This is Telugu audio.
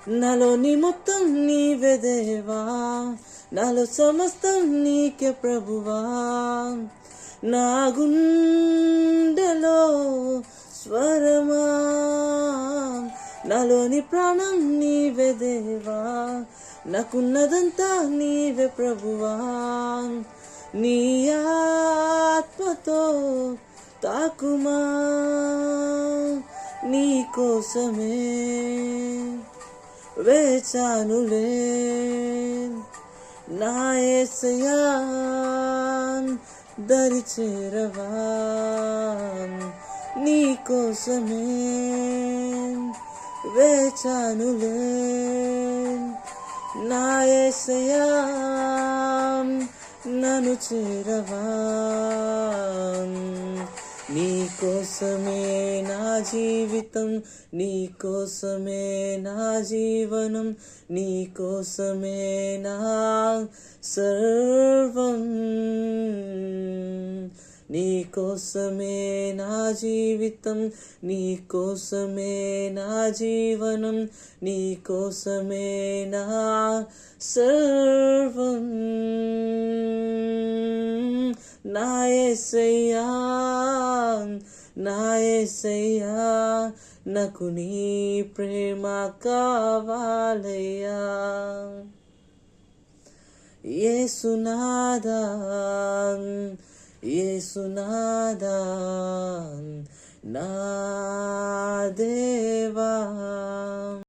నాలోని మొత్తం నీవే దేవా, నాలో సమస్తం నీకే ప్రభువా. నా గుండెలో స్వరమా, నాలోని ప్రాణం నీవే దేవా, నాకున్నదంతా నీవే ప్రభువా. నీ ఆత్మతో తాకుమా, నీ కోసమే వేచానులే నా యేసయ్యా, దరి చేరవా. నీ కోసమే వేచానులే నా యేసయ్యా, నన్ను చేరవా. నీ కోసమే నా జీవితం, నీ కోసమే నా జీవనం, నీ కోసమే నా సర్వం. నీ కోసమే నా జీవితం, నీ కోసమే నా జీవనం, నీ కోసమే నా సర్వం. నా యేసయ్యా, నా యేసయ్యా, నాకు నీ ప్రేమ కావాలయ్యా. యేసునాదా, యేసునాదా, నా దేవా.